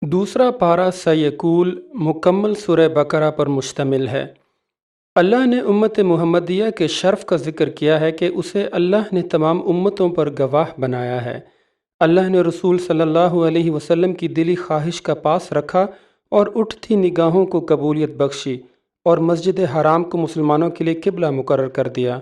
دوسرا پارہ سیکول مکمل سورہ بقرہ پر مشتمل ہے۔ اللہ نے امت محمدیہ کے شرف کا ذکر کیا ہے کہ اسے اللہ نے تمام امتوں پر گواہ بنایا ہے۔ اللہ نے رسول صلی اللہ علیہ وسلم کی دلی خواہش کا پاس رکھا اور اٹھتی نگاہوں کو قبولیت بخشی اور مسجد حرام کو مسلمانوں کے لیے قبلہ مقرر کر دیا۔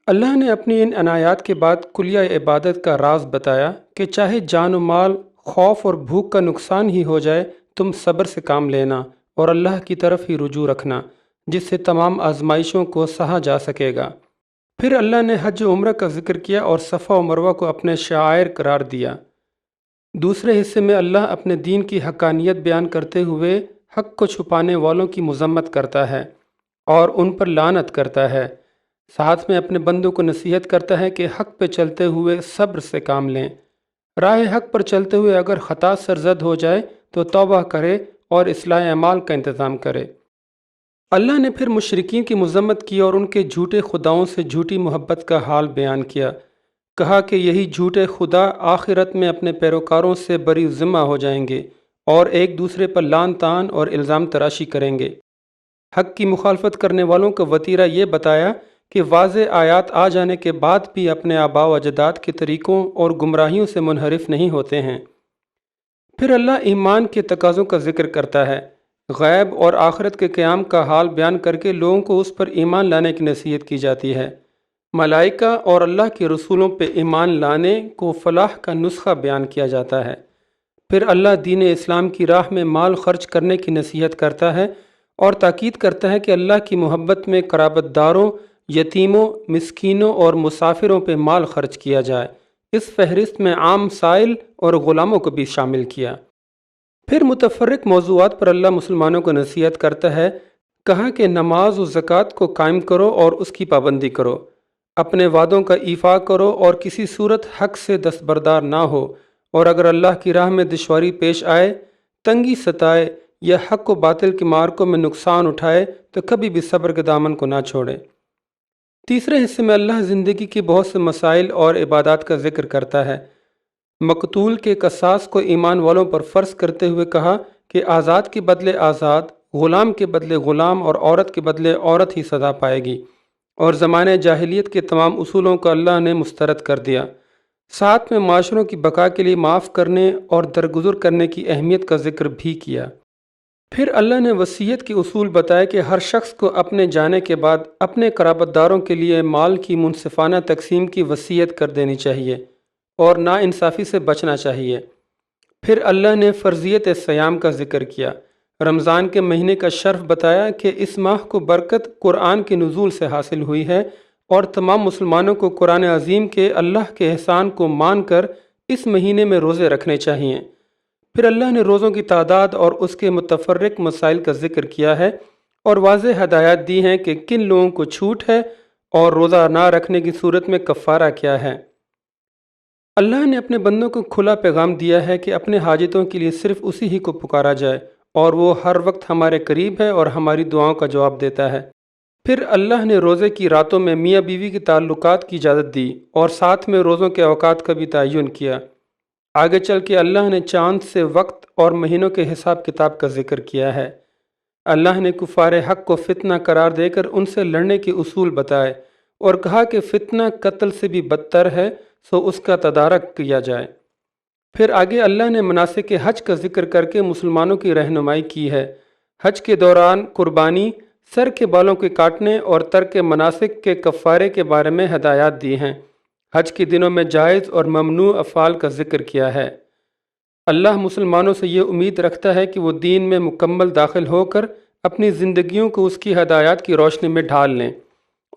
اللہ نے اپنی ان عنایات کے بعد کلیہ عبادت کا راز بتایا کہ چاہے جان و مال، خوف اور بھوک کا نقصان ہی ہو جائے، تم صبر سے کام لینا اور اللہ کی طرف ہی رجوع رکھنا، جس سے تمام آزمائشوں کو سہا جا سکے گا۔ پھر اللہ نے حج و عمرہ کا ذکر کیا اور صفا و مروہ کو اپنے شعائر قرار دیا۔ دوسرے حصے میں اللہ اپنے دین کی حقانیت بیان کرتے ہوئے حق کو چھپانے والوں کی مذمت کرتا ہے اور ان پر لعنت کرتا ہے۔ ساتھ میں اپنے بندوں کو نصیحت کرتا ہے کہ حق پہ چلتے ہوئے صبر سے کام لیں۔ راہ حق پر چلتے ہوئے اگر خطا سرزد ہو جائے تو توبہ کرے اور اصلاح اعمال کا انتظام کرے۔ اللہ نے پھر مشرکین کی مذمت کی اور ان کے جھوٹے خداؤں سے جھوٹی محبت کا حال بیان کیا۔ کہا کہ یہی جھوٹے خدا آخرت میں اپنے پیروکاروں سے بری ذمہ ہو جائیں گے اور ایک دوسرے پر لعن طعن اور الزام تراشی کریں گے۔ حق کی مخالفت کرنے والوں کا وتیرہ یہ بتایا کہ واضح آیات آ جانے کے بعد بھی اپنے آباء و اجداد کے طریقوں اور گمراہیوں سے منحرف نہیں ہوتے ہیں۔ پھر اللہ ایمان کے تقاضوں کا ذکر کرتا ہے، غیب اور آخرت کے قیام کا حال بیان کر کے لوگوں کو اس پر ایمان لانے کی نصیحت کی جاتی ہے۔ ملائکہ اور اللہ کے رسولوں پہ ایمان لانے کو فلاح کا نسخہ بیان کیا جاتا ہے۔ پھر اللہ دین اسلام کی راہ میں مال خرچ کرنے کی نصیحت کرتا ہے اور تاکید کرتا ہے کہ اللہ کی محبت میں قرابت داروں، یتیموں، مسکینوں اور مسافروں پہ مال خرچ کیا جائے۔ اس فہرست میں عام سائل اور غلاموں کو بھی شامل کیا۔ پھر متفرق موضوعات پر اللہ مسلمانوں کو نصیحت کرتا ہے۔ کہا کہ نماز و زکوٰۃ کو قائم کرو اور اس کی پابندی کرو، اپنے وعدوں کا ایفا کرو اور کسی صورت حق سے دستبردار نہ ہو، اور اگر اللہ کی راہ میں دشواری پیش آئے، تنگی ستائے یا حق و باطل کے مارکوں میں نقصان اٹھائے تو کبھی بھی صبر کے دامن کو نہ چھوڑے۔ تیسرے حصے میں اللہ زندگی کی بہت سے مسائل اور عبادات کا ذکر کرتا ہے۔ مقتول کے قصاص کو ایمان والوں پر فرض کرتے ہوئے کہا کہ آزاد کے بدلے آزاد، غلام کے بدلے غلام اور عورت کے بدلے عورت ہی سزا پائے گی، اور زمانہ جاہلیت کے تمام اصولوں کو اللہ نے مسترد کر دیا۔ ساتھ میں معاشروں کی بقا کے لیے معاف کرنے اور درگزر کرنے کی اہمیت کا ذکر بھی کیا۔ پھر اللہ نے وصیت کے اصول بتائے کہ ہر شخص کو اپنے جانے کے بعد اپنے قرابت داروں کے لیے مال کی منصفانہ تقسیم کی وصیت کر دینی چاہیے اور ناانصافی سے بچنا چاہیے۔ پھر اللہ نے فرضیت صیام کا ذکر کیا، رمضان کے مہینے کا شرف بتایا کہ اس ماہ کو برکت قرآن کے نزول سے حاصل ہوئی ہے اور تمام مسلمانوں کو قرآن عظیم کے اللہ کے احسان کو مان کر اس مہینے میں روزے رکھنے چاہیے۔ پھر اللہ نے روزوں کی تعداد اور اس کے متفرق مسائل کا ذکر کیا ہے اور واضح ہدایات دی ہیں کہ کن لوگوں کو چھوٹ ہے اور روزہ نہ رکھنے کی صورت میں کفارہ کیا ہے۔ اللہ نے اپنے بندوں کو کھلا پیغام دیا ہے کہ اپنے حاجتوں کے لیے صرف اسی ہی کو پکارا جائے، اور وہ ہر وقت ہمارے قریب ہے اور ہماری دعاؤں کا جواب دیتا ہے۔ پھر اللہ نے روزے کی راتوں میں میاں بیوی کے تعلقات کی اجازت دی اور ساتھ میں روزوں کے اوقات کا بھی تعین کیا۔ آگے چل کے اللہ نے چاند سے وقت اور مہینوں کے حساب کتاب کا ذکر کیا ہے۔ اللہ نے کفار حق کو فتنہ قرار دے کر ان سے لڑنے کے اصول بتائے اور کہا کہ فتنہ قتل سے بھی بدتر ہے، سو اس کا تدارک کیا جائے۔ پھر آگے اللہ نے مناسک حج کا ذکر کر کے مسلمانوں کی رہنمائی کی ہے۔ حج کے دوران قربانی، سر کے بالوں کے کاٹنے اور ترک مناسک کے کفارے کے بارے میں ہدایات دی ہیں۔ حج کے دنوں میں جائز اور ممنوع افعال کا ذکر کیا ہے۔ اللہ مسلمانوں سے یہ امید رکھتا ہے کہ وہ دین میں مکمل داخل ہو کر اپنی زندگیوں کو اس کی ہدایات کی روشنی میں ڈھال لیں،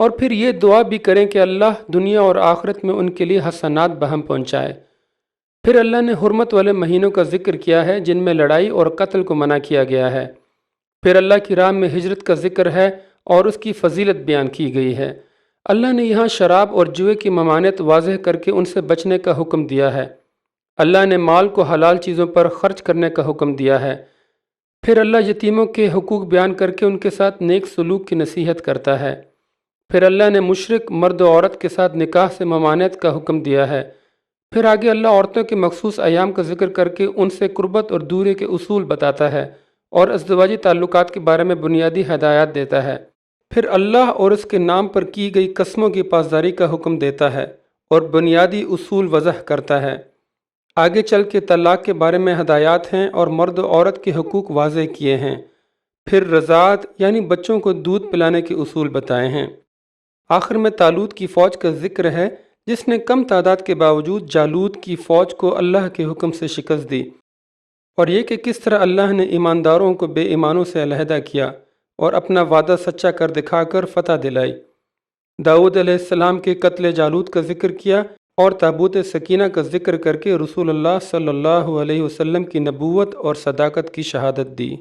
اور پھر یہ دعا بھی کریں کہ اللہ دنیا اور آخرت میں ان کے لیے حسنات بہم پہنچائے۔ پھر اللہ نے حرمت والے مہینوں کا ذکر کیا ہے جن میں لڑائی اور قتل کو منع کیا گیا ہے۔ پھر اللہ کی راہ میں ہجرت کا ذکر ہے اور اس کی فضیلت بیان کی گئی ہے۔ اللہ نے یہاں شراب اور جوئے کی ممانعت واضح کر کے ان سے بچنے کا حکم دیا ہے۔ اللہ نے مال کو حلال چیزوں پر خرچ کرنے کا حکم دیا ہے۔ پھر اللہ یتیموں کے حقوق بیان کر کے ان کے ساتھ نیک سلوک کی نصیحت کرتا ہے۔ پھر اللہ نے مشرک مرد و عورت کے ساتھ نکاح سے ممانعت کا حکم دیا ہے۔ پھر آگے اللہ عورتوں کے مخصوص ایام کا ذکر کر کے ان سے قربت اور دوری کے اصول بتاتا ہے اور ازدواجی تعلقات کے بارے میں بنیادی ہدایات دیتا ہے۔ پھر اللہ اور اس کے نام پر کی گئی قسموں کی پاسداری کا حکم دیتا ہے اور بنیادی اصول وضح کرتا ہے۔ آگے چل کے طلاق کے بارے میں ہدایات ہیں اور مرد و عورت کے حقوق واضح کیے ہیں۔ پھر رضاعت یعنی بچوں کو دودھ پلانے کے اصول بتائے ہیں۔ آخر میں طالوت کی فوج کا ذکر ہے جس نے کم تعداد کے باوجود جالوت کی فوج کو اللہ کے حکم سے شکست دی، اور یہ کہ کس طرح اللہ نے ایمانداروں کو بے ایمانوں سے علیحدہ کیا اور اپنا وعدہ سچا کر دکھا کر فتح دلائی۔ داؤد علیہ السلام کے قتل جالوت کا ذکر کیا اور تابوت سکینہ کا ذکر کر کے رسول اللہ صلی اللہ علیہ وسلم کی نبوت اور صداقت کی شہادت دی۔